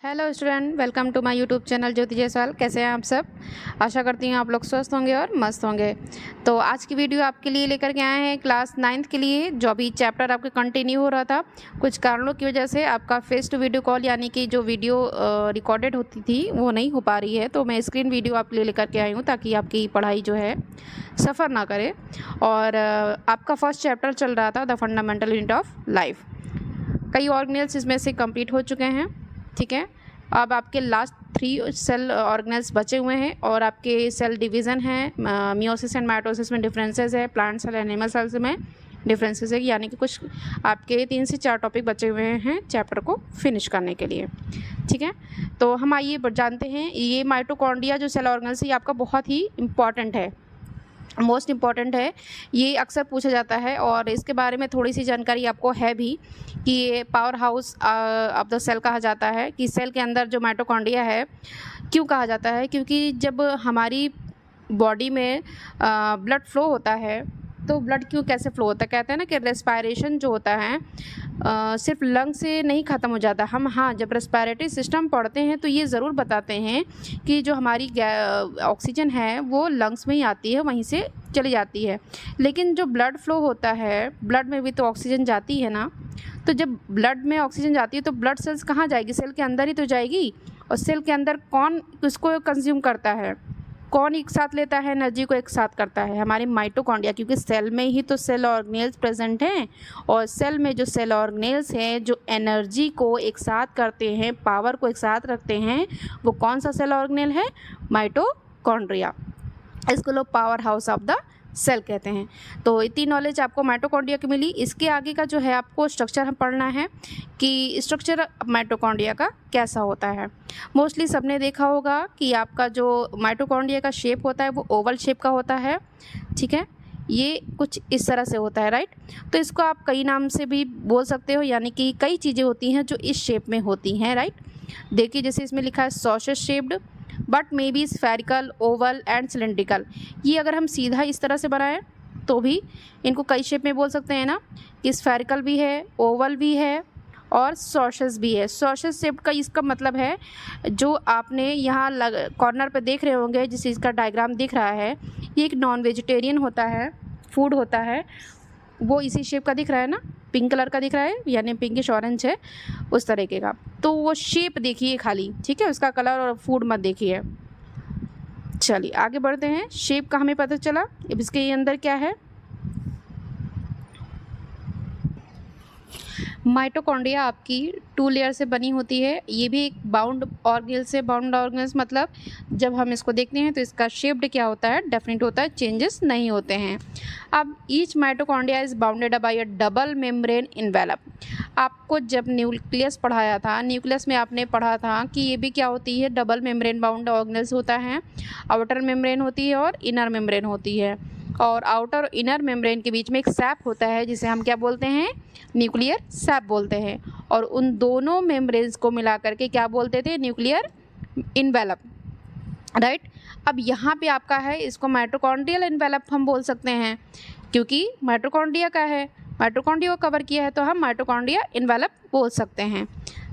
Hello student, welcome to my YouTube channel Jyoti Jaiswal. कैसे हैं आप सब? आशा करती हूँ आप लोग स्वस्थ होंगे और मस्त होंगे। तो आज की वीडियो आपके लिए लेकर के आए हैं क्लास 9th के लिए, जो अभी चैप्टर आपके कंटिन्यू हो रहा था। कुछ कारणों की वजह से आपका फेस टू वीडियो कॉल यानी कि जो वीडियो रिकॉर्डेड होती थी वो नहीं हो पा रही है, तो मैं स्क्रीन वीडियो आपके लिए लेकर के आई हूँ ताकि आपकी पढ़ाई जो है सफ़र ना करे। और आपका फर्स्ट चैप्टर चल रहा था the fundamental unit of life. कई ऑर्गेनेल्स इसमें से कंप्लीट हो चुके हैं, ठीक है। अब आपके लास्ट 3 सेल ऑर्गेनेल्स बचे हुए हैं और आपके सेल डिवीज़न है, मियोसिस एंड माइटोसिस में डिफरेंसेस है, प्लांट सेल एनिमल सेल्स में डिफरेंसेस है, यानी कि कुछ आपके 3 से 4 टॉपिक बचे हुए हैं चैप्टर को फिनिश करने के लिए, ठीक है। तो हम आइए जानते हैं, ये माइटोकॉन्ड्रिया जो सेल ऑर्गेनल्स है ये आपका बहुत ही इम्पॉर्टेंट है, मोस्ट इम्पॉर्टेंट है। ये अक्सर पूछा जाता है और इसके बारे में थोड़ी सी जानकारी आपको है भी कि ये power house of the cell कहा जाता है। कि सेल के अंदर जो माइटोकॉन्ड्रिया है क्यों कहा जाता है, क्योंकि जब हमारी बॉडी में ब्लड फ्लो होता है तो ब्लड क्यों कैसे फ्लो होता है, कहते हैं ना कि रेस्पायरेशन जो होता है सिर्फ लंग से नहीं ख़त्म हो जाता। हम जब रेस्पायरेटरी सिस्टम पढ़ते हैं तो ये ज़रूर बताते हैं कि जो हमारी ऑक्सीजन है वो लंग्स में ही आती है, वहीं से चली जाती है। लेकिन जो ब्लड फ्लो होता है, ब्लड में भी तो ऑक्सीजन जाती है ना, तो जब ब्लड में ऑक्सीजन जाती है तो ब्लड सेल्स कहाँ जाएगी? सेल के अंदर ही तो जाएगी। और सेल के अंदर कौन किसको कंज्यूम करता है, कौन एक साथ लेता है एनर्जी को एक साथ करता है? हमारी माइटोकॉन्ड्रिया, क्योंकि सेल में ही तो सेल ऑर्गेनेल्स प्रेजेंट हैं। और सेल में जो सेल ऑर्गेनेल्स हैं जो एनर्जी को एक साथ करते हैं, पावर को एक साथ रखते हैं, वो कौन सा सेल ऑर्गेनेल है? माइटोकॉन्ड्रिया। इसको लोग power house of the cell कहते हैं। तो इतनी नॉलेज आपको माइटोकॉन्ड्रिया की मिली। इसके आगे का जो है आपको स्ट्रक्चर हम पढ़ना है कि स्ट्रक्चर माइटोकॉन्ड्रिया का कैसा होता है। मोस्टली सबने देखा होगा कि आपका जो माइटोकॉन्ड्रिया का शेप होता है वो ओवल शेप का होता है, ठीक है। ये कुछ इस तरह से होता है, राइट। तो इसको आप कई नाम से भी बोल सकते हो, यानी कि कई चीज़ें होती हैं जो इस शेप में होती हैं, राइट। देखिए जैसे इसमें लिखा है sausage shaped but may be spherical, Oval and cylindrical. ये अगर हम सीधा इस तरह से बनाएं तो भी इनको कई शेप में बोल सकते हैं ना, कि स्फेरिकल भी है, ओवल भी है और सॉसेज भी है। सॉसेज शेप का इसका मतलब है, जो आपने यहाँ कॉर्नर पे देख रहे होंगे जिस चीज़ का डायग्राम दिख रहा है, ये एक नॉन वेजिटेरियन होता है, फूड होता है, वो इसी शेप का दिख रहा है ना, पिंक कलर का दिख रहा है, यानी पिंकिश ऑरेंज है उस तरीके का। तो वो शेप देखिए खाली, ठीक है, उसका कलर और फूड मत देखिए। चलिए आगे बढ़ते हैं। शेप का हमें पता चला। अब इसके अंदर क्या है? माइटोकॉन्ड्रिया आपकी 2 लेयर से बनी होती है। ये भी एक बाउंड ऑर्गेनेल से, बाउंड ऑर्गेनेल्स मतलब जब हम इसको देखते हैं तो इसका शेप्ड क्या होता है? डेफिनेट होता है, चेंजेस नहीं होते हैं। अब each mitochondria is bounded by a double membrane envelope. आपको जब न्यूक्लियस पढ़ाया था, न्यूक्लियस में आपने पढ़ा था कि ये भी क्या होती है? डबल मेम्ब्रेन बाउंड ऑर्गेनेल्स होता है। आउटर मेम्ब्रेन होती है और इनर मेम्ब्रेन होती है। और आउटर इनर मेम्ब्रेन के बीच में एक सैप होता है जिसे हम क्या बोलते हैं? न्यूक्लियर सैप बोलते हैं। और उन दोनों मेम्ब्रेन्स को मिला करके क्या बोलते थे? Nuclear envelope, right. अब यहाँ पे आपका है, इसको माइटोकॉन्ड्रियल इन्वेलप हम बोल सकते हैं, क्योंकि माइटोकॉन्ड्रिया का है, माइटोकॉन्ड्रिया को कवर किया है, तो हम माइटोकॉन्ड्रिया इन्वेलप बोल सकते हैं,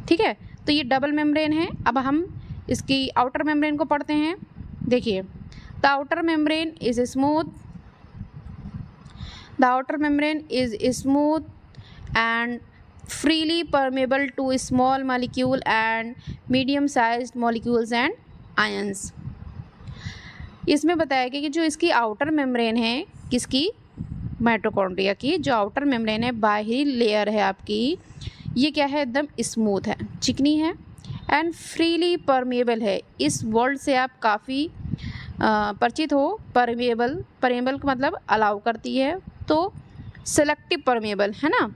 ठीक है। तो ये डबल मेम्ब्रेन है। अब हम इसकी आउटर मेम्ब्रेन को पढ़ते हैं। देखिए, the outer membrane is smooth, the outer membrane is smooth and freely permeable to small molecule and medium sized molecules and ions। इसमें बताया गया कि जो इसकी आउटर मेम्ब्रेन है, किसकी? माइटोकॉन्ड्रिया की जो आउटर मेम्ब्रेन है, बाहरी लेयर है आपकी, ये क्या है? एकदम स्मूथ है, चिकनी है एंड फ्रीली परमेबल है। इस वर्ड से आप काफ़ी परिचित हो। परमेबल, परमेबल का मतलब अलाउ करती है, तो सेलेक्टिव परमेबल है ना,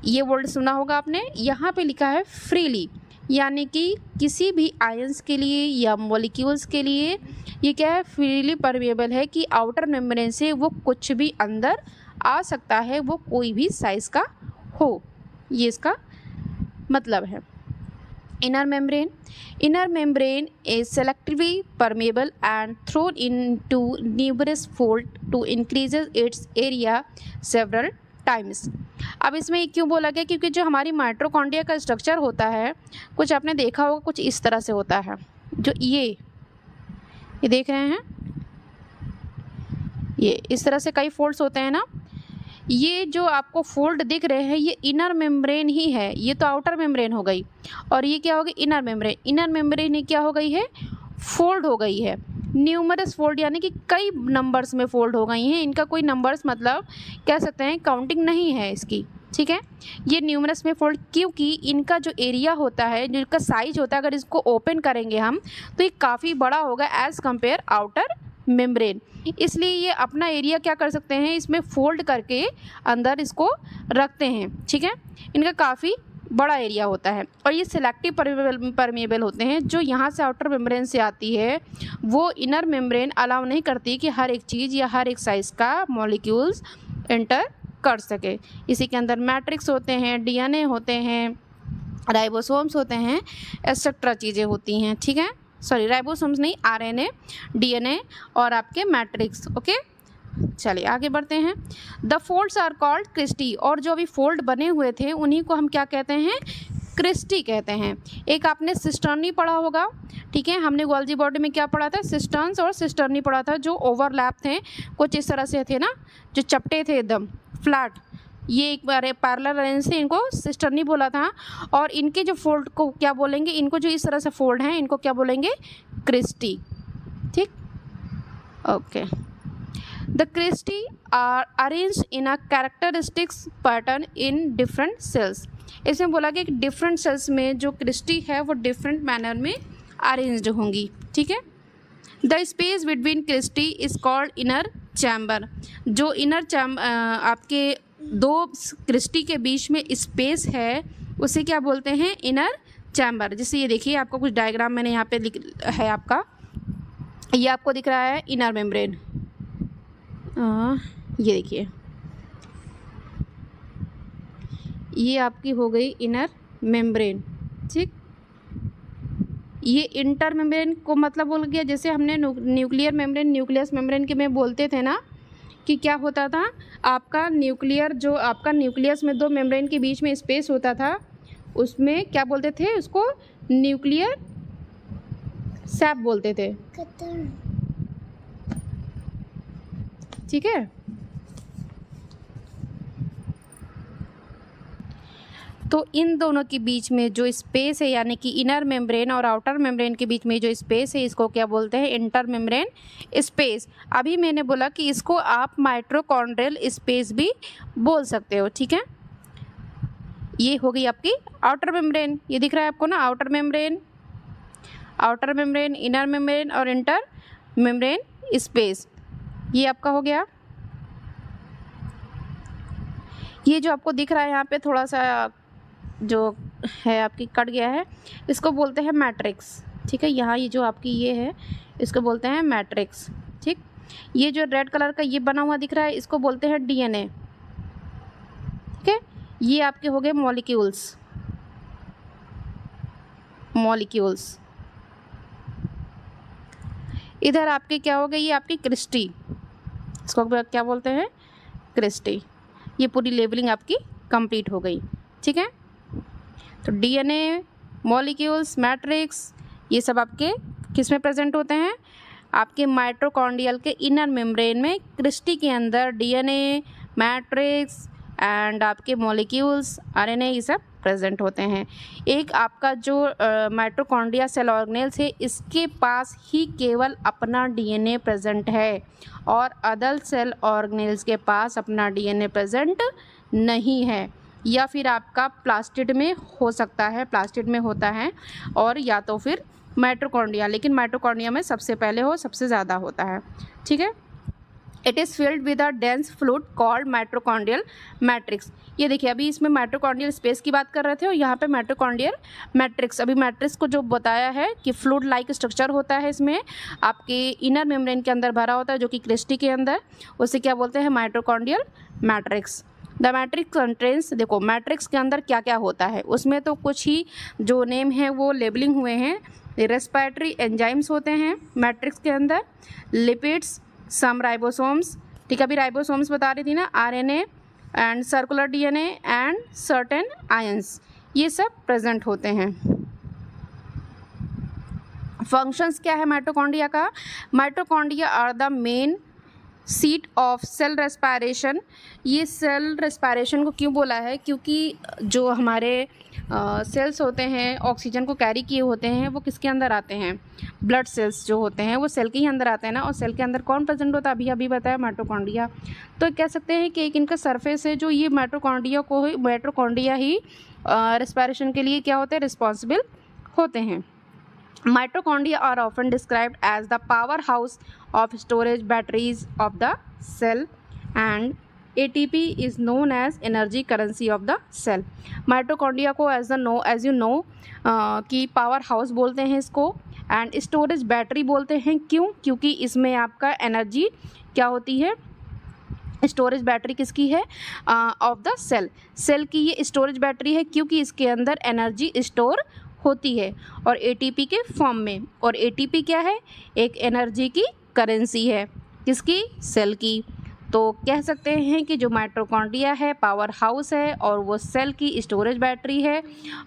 ये वर्ड सुना होगा आपने। यहाँ पे लिखा है फ्रीली, यानी कि किसी भी आयंस के लिए या मॉलिक्यूल्स के लिए ये क्या है? फ्रीली परमेबल है, कि आउटर मेम्ब्रेन से वो कुछ भी अंदर आ सकता है, वो कोई भी साइज़ का हो, ये इसका मतलब है। inner membrane is selectively permeable and thrown into numerous folds to increase its area several times. अब इसमें क्यों बोला गया, क्योंकि जो हमारी माइटोकॉन्ड्रिया का स्ट्रक्चर होता है कुछ आपने देखा होगा कुछ इस तरह से होता है। जो ये देख रहे हैं, ये इस तरह से कई फोल्ड्स होते हैं ना, ये जो आपको फोल्ड दिख रहे हैं ये इनर मेम्ब्रेन ही है। ये तो आउटर मेम्ब्रेन हो गई और ये क्या होगी, इनर मेम्ब्रेन। इनर मेम्ब्रेन ही क्या हो गई है, फोल्ड हो गई है। न्यूमरस फोल्ड यानी कि कई नंबर्स में फोल्ड हो गई हैं। इनका कोई नंबर्स मतलब कह सकते हैं काउंटिंग नहीं है इसकी, ठीक है। ये न्यूमरस में फोल्ड क्योंकि इनका जो एरिया होता है, जो इनका साइज होता है, अगर इसको ओपन करेंगे हम तो ये काफ़ी बड़ा होगा एज़ कंपेयर आउटर मेम्ब्रेन। इसलिए ये अपना एरिया क्या कर सकते हैं, इसमें फोल्ड करके अंदर इसको रखते हैं, ठीक है। इनका काफ़ी बड़ा एरिया होता है और ये सिलेक्टिव परमेबल होते हैं। जो यहाँ से आउटर मेम्ब्रेन से आती है वो इनर मेम्ब्रेन अलाउ नहीं करती कि हर एक चीज़ या हर एक साइज़ का मॉलिक्यूल्स एंटर कर सके। इसी के अंदर मैट्रिक्स होते हैं, डीएनए होते हैं, राइबोसोम्स होते हैं, एक्सेट्रा चीज़ें होती हैं, ठीक है। सॉरी, राइबोसोम्स नहीं, आरएनए, डीएनए और आपके मैट्रिक्स। ओके, चलिए आगे बढ़ते हैं। The folds are called cristae, और जो अभी फोल्ड बने हुए थे उन्हीं को हम क्या कहते हैं, क्रिस्टी कहते हैं। एक आपने सिस्टर्नी पढ़ा होगा, ठीक है। हमने गोल्जी बॉडी में क्या पढ़ा था, सिस्टर्न्स और सिस्टर्नी पढ़ा था, जो ओवरलैप थे, कुछ इस तरह से थे ना, जो चपटे थे एकदम फ्लैट। ये एक बार पैरेलल रेंज से इनको सिस्टर्नी बोला था। और इनके जो फोल्ड को क्या बोलेंगे, इनको जो इस तरह से फोल्ड हैं इनको क्या बोलेंगे, क्रिस्टी, ठीक। Okay, the cristae are arranged in a characteristics pattern in different cells. इसमें बोला गया कि डिफरेंट सेल्स में जो क्रिस्टी है वो डिफरेंट मैनर में अरेंज्ड होंगी, ठीक है। The space between cristae is called inner chamber. जो इनर आपके दो क्रिस्टी के बीच में स्पेस है उसे क्या बोलते हैं, इनर चैम्बर। जैसे ये देखिए, आपको कुछ डायग्राम मैंने यहाँ पे है आपका, ये आपको दिख रहा है इनर मेम्ब्रेन, ये देखिए, ये आपकी हो गई इनर मेम्ब्रेन, ठीक। ये इंटर मेम्ब्रेन को मतलब बोल गया, जैसे हमने न्यूक्लियर मेम्ब्रेन, न्यूक्लियस मेम्ब्रेन के में बोलते थे ना कि क्या होता था, आपका न्यूक्लियर, जो आपका न्यूक्लियस में दो मेम्ब्रेन के बीच में स्पेस होता था उसमें क्या बोलते थे, उसको न्यूक्लियर सैप बोलते थे, ठीक है। तो इन दोनों के बीच में जो स्पेस है, यानी कि इनर मेम्ब्रेन और आउटर मेम्ब्रेन के बीच में जो स्पेस है, इसको क्या बोलते हैं, इंटर मेम्ब्रेन स्पेस। अभी मैंने बोला कि इसको आप माइटोकॉन्ड्रियल स्पेस भी बोल सकते हो, ठीक है। ये हो गई आपकी आउटर मेम्ब्रेन, ये दिख रहा है आपको ना, आउटर मेम्ब्रेन, इनर मेम्ब्रेन और इंटर मेम्ब्रेन स्पेस, ये आपका हो गया। ये जो आपको दिख रहा है यहाँ पे थोड़ा सा जो है आपकी कट गया है, इसको बोलते हैं मैट्रिक्स, ठीक है। यहाँ ये जो आपकी ये है इसको बोलते हैं मैट्रिक्स, ठीक। ये जो रेड कलर का ये बना हुआ दिख रहा है इसको बोलते हैं डीएनए, ठीक है। ये आपके हो गए मॉलिक्यूल्स, इधर आपके क्या हो गई, ये आपकी क्रिस्टी, इसको क्या बोलते हैं, क्रिस्टी। ये पूरी लेबलिंग आपकी कंप्लीट हो गई, ठीक है। तो डीएनए, मॉलिक्यूल्स, मैट्रिक्स, ये सब आपके किस में प्रेजेंट होते हैं, आपके माइटोकॉन्ड्रियल के इनर मेम्ब्रेन में, क्रिस्टी के अंदर डीएनए, मैट्रिक्स एंड आपके मॉलिक्यूल्स, आरएनए, ये सब प्रेजेंट होते हैं। एक आपका जो माइटोकॉन्ड्रिया सेल ऑर्गेनेल्स है, इसके पास ही केवल अपना डीएनए प्रेजेंट है और अदर सेल ऑर्गेनेल्स के पास अपना डीएनए प्रेजेंट नहीं है, या फिर आपका प्लास्टिड में हो सकता है, प्लास्टिड में होता है, और या तो फिर माइटोकॉन्ड्रिया, लेकिन माइटोकॉन्ड्रिया में सबसे पहले हो, सबसे ज़्यादा होता है, ठीक है। It is filled with a dense fluid called mitochondrial matrix. ये देखिए, अभी इसमें माइटोकॉन्ड्रियल स्पेस की बात कर रहे थे और यहाँ पे माइटोकॉन्ड्रियल मैट्रिक्स। अभी मैट्रिक्स को जो बताया है कि फ्लूइड लाइक स्ट्रक्चर होता है, इसमें आपके इनर मेम्ब्रेन के अंदर भरा होता है जो कि क्रिस्टी के अंदर, उसे क्या बोलते हैं, mitochondrial matrix. The matrix contains, देखो मैट्रिक्स के अंदर क्या क्या होता है, उसमें तो कुछ ही जो नेम है वो लेबलिंग हुए हैं। रेस्पिरेटरी एंजाइम्स होते हैं मैट्रिक्स के अंदर, लिपिड्स, सम राइबोसोम्स, ठीक है। अभी राइबोसोम्स बता रही थी ना, RNA, and circular DNA and certain ions, ये सब प्रेजेंट होते हैं। फंक्शंस क्या है माइटोकॉन्ड्रिया का? Mitochondria are the main seat of cell respiration. ये सेल रेस्पायरेशन को क्यों बोला है? क्योंकि जो हमारे सेल्स होते हैं ऑक्सीजन को कैरी किए होते हैं वो किसके अंदर आते हैं? ब्लड सेल्स जो होते हैं वो सेल के ही अंदर आते हैं ना, और सेल के अंदर कौन प्रेजेंट होता है? अभी बताया, माइटोकॉन्ड्रिया। तो कह सकते हैं कि एक इनका सरफेस है जो ये माइटोकॉन्ड्रिया ही रेस्पायरेशन के लिए क्या होते हैं? रिस्पॉन्सिबल होते हैं। Mitochondria are often described as the powerhouse of storage batteries of the cell, and ATP is known as energy currency of the cell. Mitochondria को as you know कि पावर हाउस बोलते हैं इसको, एंड स्टोरेज बैटरी बोलते हैं। क्यों? क्योंकि इसमें आपका एनर्जी क्या होती है? स्टोरेज बैटरी किसकी है? Of the cell. सेल की ये स्टोरेज बैटरी है क्योंकि इसके अंदर एनर्जी स्टोर होती है और एटीपी के फॉर्म में। और एटीपी क्या है? एक एनर्जी की करेंसी है, किसकी? सेल की। तो कह सकते हैं कि जो माइटोकॉन्ड्रिया है पावर हाउस है और वो सेल की स्टोरेज बैटरी है।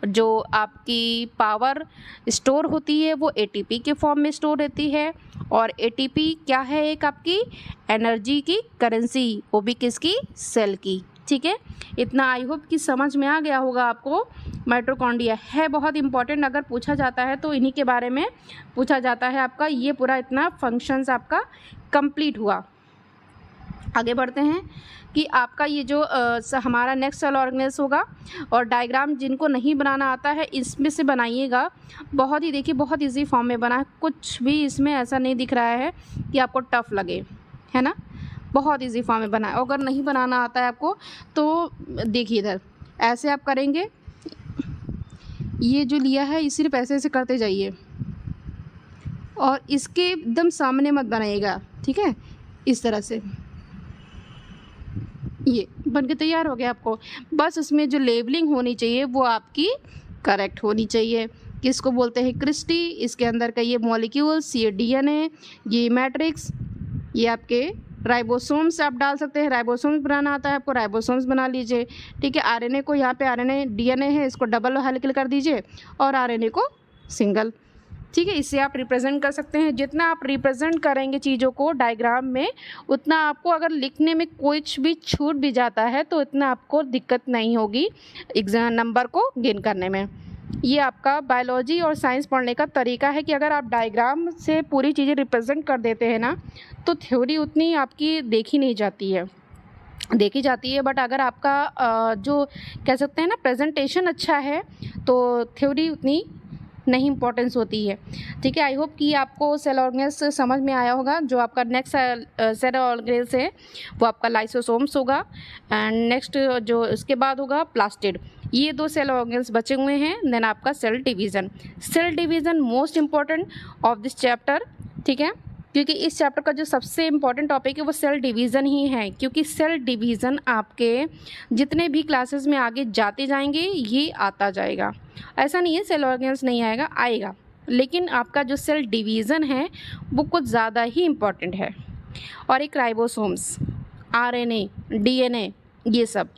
जो आपकी पावर स्टोर होती है वो एटीपी के फॉर्म में स्टोर रहती है, और एटीपी क्या है? एक आपकी एनर्जी की करेंसी, वो भी किसकी? सेल की। ठीक है, इतना आई होप कि समझ में आ गया होगा आपको। माइटोकॉन्ड्रिया है बहुत इंपॉर्टेंट, अगर पूछा जाता है तो इन्हीं के बारे में पूछा जाता है। आपका ये पूरा इतना फंक्शंस आपका कंप्लीट हुआ। आगे बढ़ते हैं कि आपका ये जो हमारा नेक्स्ट सेल ऑर्गेनेल्स होगा, और डायग्राम जिनको नहीं बनाना आता है इसमें से बनाइएगा। बहुत ही देखिए बहुत इजी फॉर्म में बना है, कुछ भी इसमें ऐसा नहीं दिख रहा है कि आपको टफ लगे, है ना। बहुत इजी फॉर्म में बना है। अगर नहीं बनाना आता है आपको तो देखिए इधर ऐसे आप करेंगे, ये जो लिया है इसी सिर्फ ऐसे करते जाइए और इसके एकदम सामने मत बनाइएगा, ठीक है। इस तरह से ये बन के तैयार हो गया आपको। बस उसमें जो लेबलिंग होनी चाहिए वो आपकी करेक्ट होनी चाहिए। किसको बोलते हैं? क्रिस्टी। इसके अंदर का ये मॉलिक्यूल्स, ये डीएनए, ये मैट्रिक्स, ये आपके राइबोसोम्स आप डाल सकते हैं। राइबोसोम्स बनाना आता है आपको, राइबोसोम्स बना लीजिए, ठीक है। आरएनए को यहाँ पे आरएनए डीएनए है इसको डबल हेलिकल कर दीजिए और आरएनए को सिंगल, ठीक है। इससे आप रिप्रेजेंट कर सकते हैं। जितना आप रिप्रेजेंट करेंगे चीज़ों को डायग्राम में, उतना आपको अगर लिखने में कुछ भी छूट भी जाता है तो इतना आपको दिक्कत नहीं होगी एग्जाम नंबर को गेन करने में। ये आपका बायोलॉजी और साइंस पढ़ने का तरीका है कि अगर आप डायग्राम से पूरी चीज़ें रिप्रेजेंट कर देते हैं ना तो थ्योरी उतनी आपकी देखी नहीं जाती है, देखी जाती है, बट अगर आपका जो कह सकते हैं ना प्रेजेंटेशन अच्छा है तो थ्योरी उतनी नहीं इम्पोर्टेंस होती है, ठीक है। आई होप कि आपको सेल ऑर्गेनेल्स समझ में आया होगा। जो आपका नेक्स्ट सेल ऑर्गेनेल्स है वो आपका लाइसोसोम्स होगा, एंड नेक्स्ट जो इसके बाद होगा प्लास्टिड। ये दो सेल ऑर्गेनेल्स बचे हुए हैं। देन आपका cell division. Cell division most important of this chapter, ठीक है, क्योंकि इस चैप्टर का जो सबसे इम्पॉर्टेंट टॉपिक है वो सेल डिवीज़न ही है। क्योंकि सेल डिवीज़न आपके जितने भी क्लासेस में आगे जाते जाएंगे ये आता जाएगा। ऐसा नहीं है सेल ऑर्गेनेल्स नहीं आएगा, आएगा, लेकिन आपका जो सेल डिवीज़न है वो कुछ ज़्यादा ही इम्पॉर्टेंट है। और एक राइबोसोम्स, आरएनए, डीएनए, ये सब,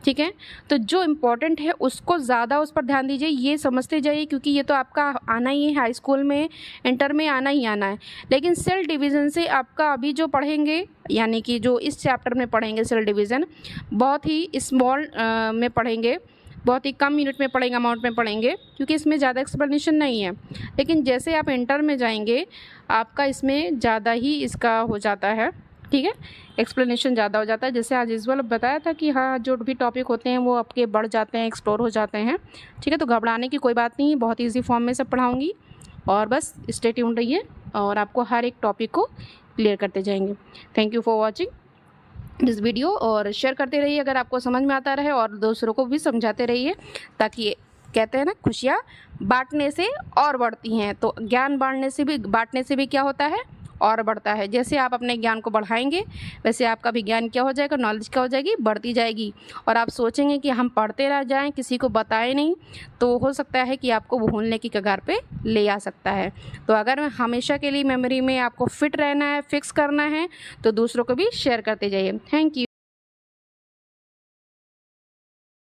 ठीक है। तो जो इम्पोर्टेंट है उसको ज़्यादा उस पर ध्यान दीजिए, ये समझते जाइए, क्योंकि ये तो आपका आना ही है, हाई स्कूल में इंटर में आना ही आना है। लेकिन सेल डिवीज़न से आपका अभी जो पढ़ेंगे, यानी कि जो इस चैप्टर में पढ़ेंगे सेल डिवीज़न, बहुत ही स्मॉल में पढ़ेंगे, बहुत ही कम यूनिट में पढ़ेंगे, अमाउंट में पढ़ेंगे, क्योंकि इसमें ज़्यादा एक्सप्लेनेशन नहीं है। लेकिन जैसे आप इंटर में जाएंगे आपका इसमें ज़्यादा ही इसका हो जाता है, ठीक है, एक्सप्लेनेशन ज़्यादा हो जाता है। जैसे आज यूजुअल बताया था कि हाँ जो भी टॉपिक होते हैं वो आपके बढ़ जाते हैं, एक्सप्लोर हो जाते हैं, ठीक है। तो घबराने की कोई बात नहीं है, बहुत ईजी फॉर्म में सब पढ़ाऊँगी, और बस स्टे ट्यून्ड रहिए और आपको हर एक टॉपिक को क्लियर करते जाएंगे। Thank you for watching this video, और शेयर करते रहिए अगर आपको समझ में आता रहे, और दूसरों को भी समझाते रहिए, ताकि कहते हैं ना खुशियाँ बांटने से और बढ़ती हैं। तो ज्ञान बांटने से भी क्या होता है? और बढ़ता है। जैसे आप अपने ज्ञान को बढ़ाएंगे वैसे आपका भी ज्ञान क्या हो जाएगा? नॉलेज क्या हो जाएगी? बढ़ती जाएगी। और आप सोचेंगे कि हम पढ़ते रह जाएं, किसी को बताएं नहीं, तो हो सकता है कि आपको भूलने की कगार पे ले आ सकता है। तो अगर हमेशा के लिए मेमोरी में आपको फिट रहना है, फिक्स करना है, तो दूसरों को भी शेयर करते जाइए। Thank you.